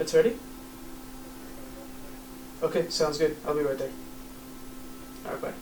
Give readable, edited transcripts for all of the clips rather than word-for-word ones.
It's ready? Okay, sounds good. I'll be right there. Alright, bye.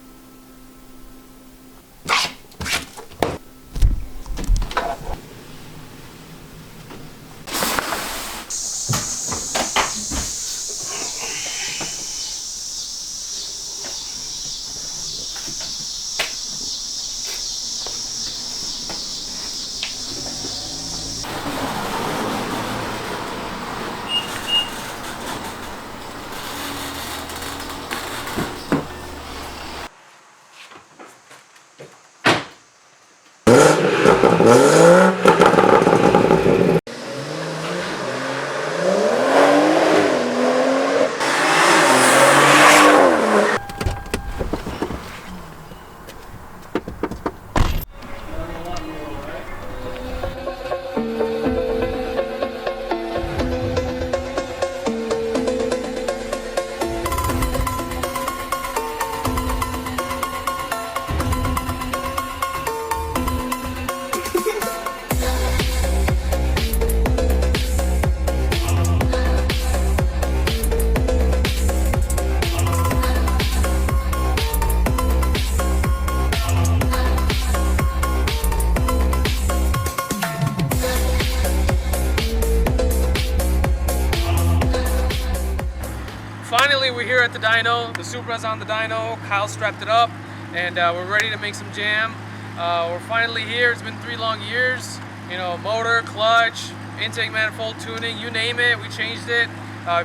Finally, we're here at the dyno. The Supra's on the dyno. Kyle strapped it up, and we're ready to make some jam. We're finally here. It's been 3 long years. You know, motor, clutch, intake manifold tuning, you name it. We changed it.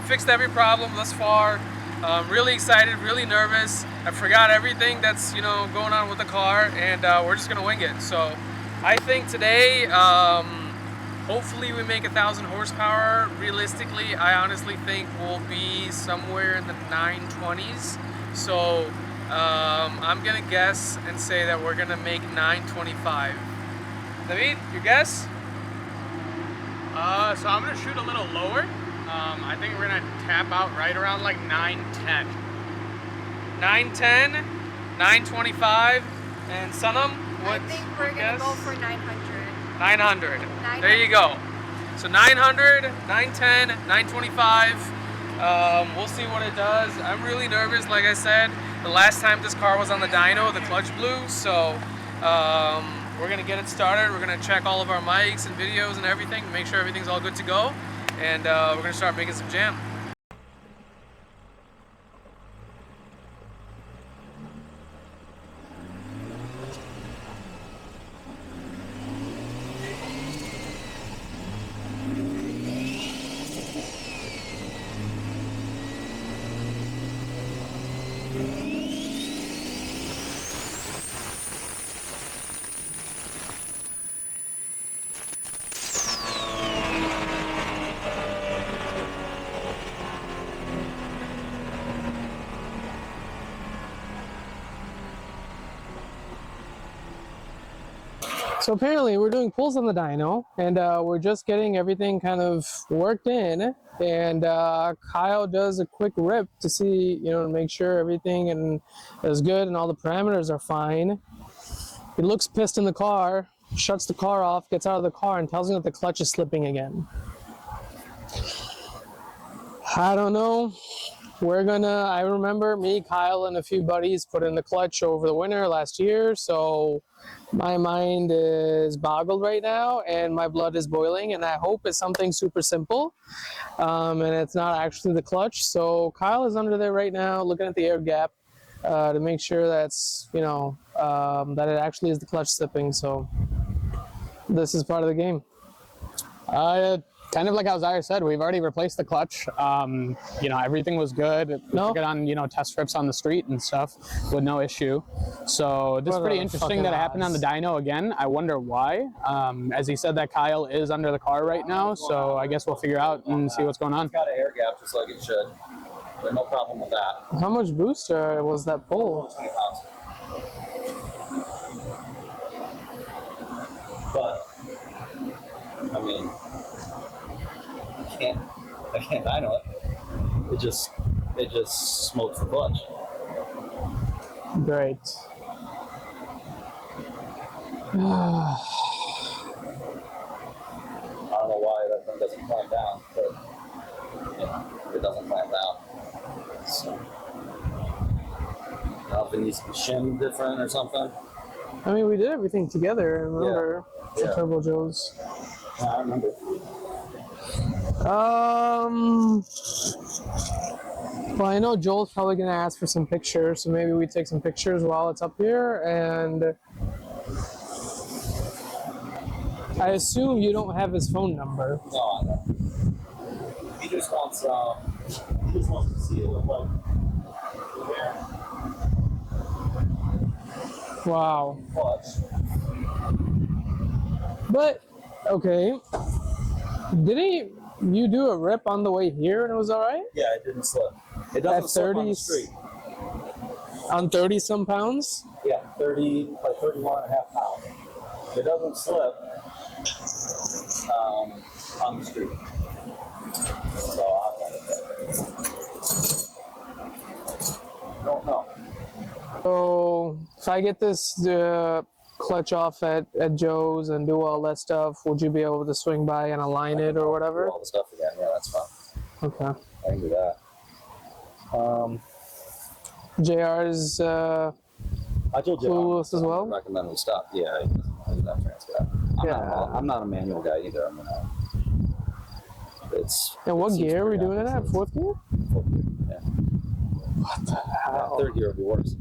Fixed every problem thus far. Really excited, really nervous. I forgot everything that's going on with the car, and we're just gonna wing it. So I think today, hopefully we make 1,000 horsepower. Realistically, I honestly think we'll be somewhere in the 920s. So I'm gonna guess and say that we're gonna make 925. David, your guess? So I'm gonna shoot a little lower. I think we're gonna tap out right around like 910. 910, 925, and Sunam, what? I think we're gonna go for 900. 900. There you go. So 900, 910, 925. We'll see what it does. I'm really nervous, like I said. The last time this car was on the dyno, the clutch blew. So we're gonna get it started. We're gonna check all of our mics and videos and everything, make sure everything's all good to go. And we're gonna start making some jam. So apparently we're doing pulls on the dyno, and we're just getting everything kind of worked in, and Kyle does a quick rip to see, to make sure everything is good and all the parameters are fine. He looks pissed in the car, shuts the car off, gets out of the car, and tells me that the clutch is slipping again. I don't know. I remember me, Kyle, and a few buddies put in the clutch over the winter last year, so my mind is boggled right now and my blood is boiling, and I hope it's something super simple and it's not actually the clutch. So Kyle is under there right now looking at the air gap to make sure that's, that it actually is the clutch slipping. So this is part of the game. Kind of like how Zaire said, we've already replaced the clutch. Everything was good. We took it on, test trips on the street and stuff with no issue. So this is pretty interesting that it happened on the dyno again. I wonder why. As he said, that Kyle is under the car right now, so I guess we'll figure out and see what's going on. It's got an air gap just like it should. There's no problem with that. How much booster was that pull? 20 pounds. But, I mean, I can't dyno it. It just smokes the clutch. Great. I don't know why that thing doesn't climb down, but it doesn't clamp down. So, now if it needs to be shimmed different or something. I mean, we did everything together. I remember the Yeah. Turbo Joes. Yeah, I remember. Well, I know Joel's probably gonna ask for some pictures, so maybe we take some pictures while it's up here. And I assume you don't have his phone number. No, I don't. He just wants to see it look like. Wow. Clutch. But okay, didn't you do a rip on the way here and it was all right? Yeah, it didn't slip. It doesn't At slip on the 30 street. On 30 some pounds? Yeah, 31 and a half pounds. It doesn't slip on the street. So I don't know. So if I get this clutch off at Joe's and do all that stuff, would you be able to swing by and align it or whatever? Do all the stuff again. Yeah, that's fine. Okay. I can do that. JR's I told you clueless as well? I recommend we stop. Yeah, he doesn't have transfer. I'm not a manual guy either. I'm gonna. And what it seems gear are we pretty doing it at? obvious. Fourth gear? Fourth gear, yeah. What the hell? Third gear would be worse.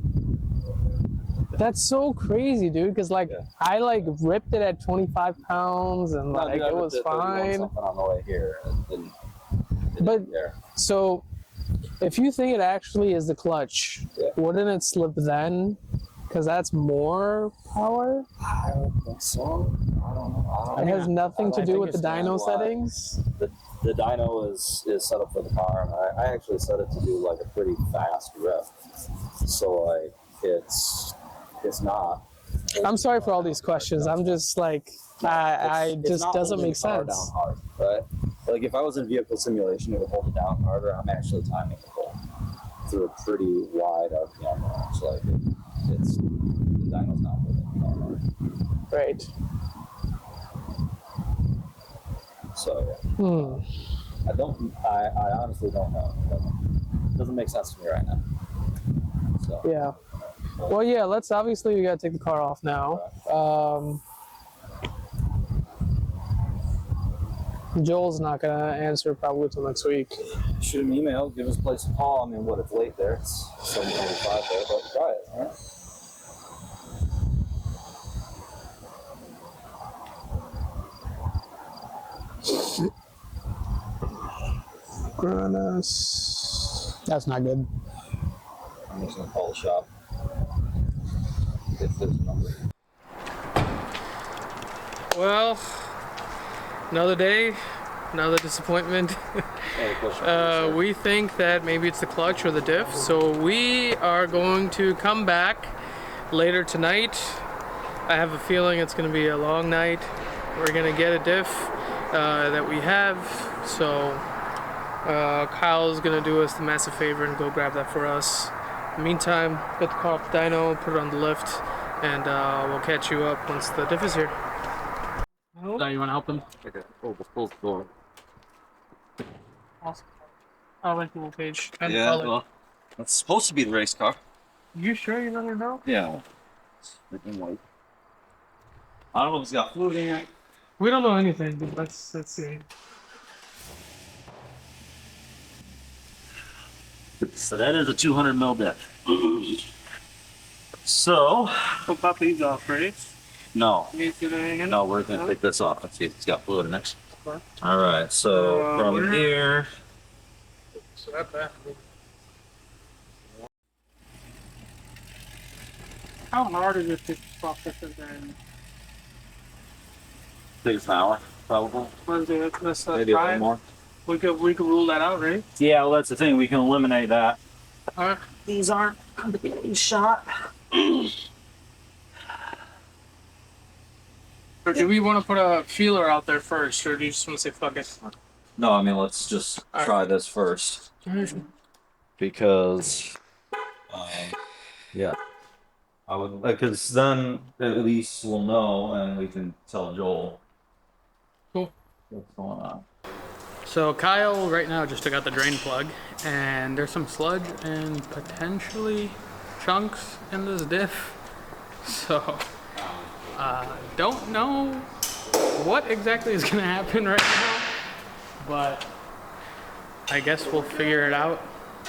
That's so crazy, dude. Because like I like ripped it at 25 pounds and like dude, I it was ripped 31 fine. something on the way here. And didn't But there. so if you think it actually is the clutch, wouldn't it slip then? Because that's more power. I don't think so. I don't know. It has nothing to I do think with the it's dyno manual. settings. The dyno is set up for the car, and I actually set it to do like a pretty fast rip. So like it's not. I'm sorry for all these questions. I'm just like I It's just not down holding the car sense. down hard, right? Like if I was in vehicle simulation, it would hold it down harder. I'm actually timing the pull through a pretty wide RPM range. Like it's the dyno's not holding the car hard. Right. So Hmm. I honestly don't know. It doesn't make sense to me right now. So Yeah. Well, yeah. We gotta take the car off now. Joel's not gonna answer probably till next week. shoot him an email, give his place a call. I mean, what, it's late there. It's 7:45 there, but try it, all right? That's not good. I'm just gonna call the shop. If there's a number. Well, another day, another disappointment. Any question? We think that maybe it's the clutch or the diff, so we are going to come back later tonight. I have a feeling it's going to be a long night. We're going to get a diff that we have, so Kyle's going to do us the massive favor and go grab that for us. In the meantime, get the car off the dyno, put it on the lift, and we'll catch you up once the diff is here. So you want to help him? Okay, pull the door. Awesome. I like the little page. And Yeah, color. well, that's supposed to be the race car. You sure you don't know? Yeah. It's freaking white. I don't know if it's got fluid in it. We don't know anything, but let's see. So that is a 200 mil diff. So, We'll pop these off, right? no. You see anything? No, we're gonna take this off. Let's see if it's got fluid in it. Okay. All right, so from where? here. So that's that. How hard is it to pop this in there? Takes an hour, probably. Let's Maybe a try little it. more. We could rule that out, right? Yeah, well, that's the thing. We can eliminate that. All right. These aren't completely shot. Or do we want to put a feeler out there first, or do you just want to say fuck it? No, I mean, let's just All try this first. Because, yeah. I would, because then at least we'll know and we can tell Joel Cool. what's going on. So Kyle right now just took out the drain plug, and there's some sludge and potentially chunks in this diff. So don't know what exactly is gonna happen right now, but I guess we'll figure it out.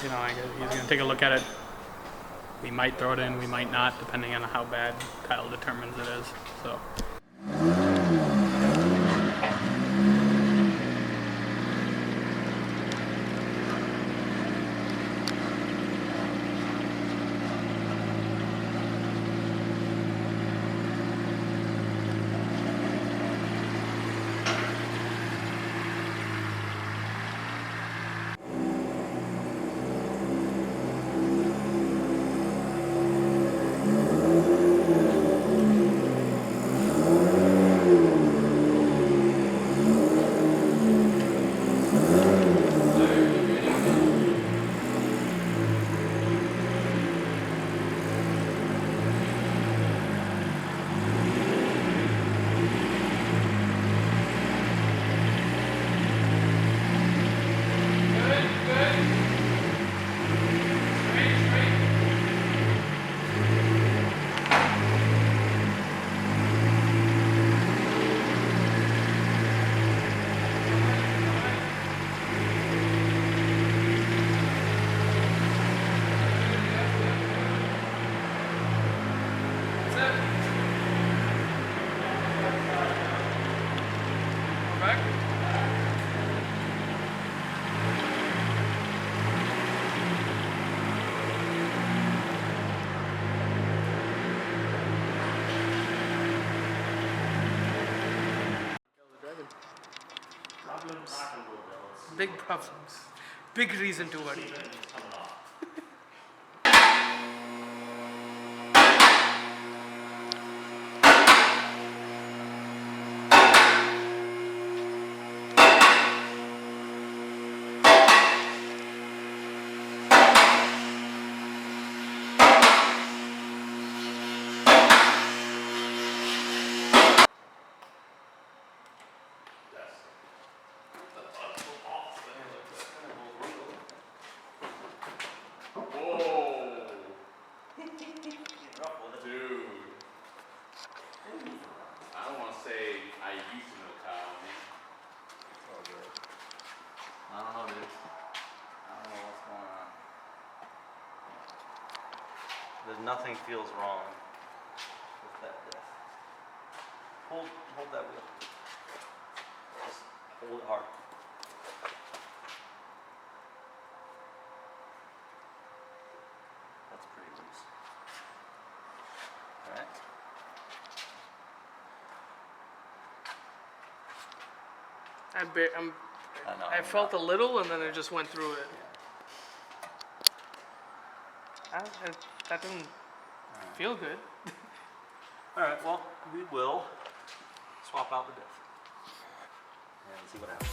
You know, I guess he's gonna take a look at it. We might throw it in, we might not, depending on how bad Kyle determines it is. So. Big problems. Big reason to worry. Nothing feels wrong with that diff. Hold that wheel. Just hold it hard. That's pretty loose. All right. I felt a little, and then it just went through it. That didn't feel good. All right. Well, we will swap out the diff and see what happens.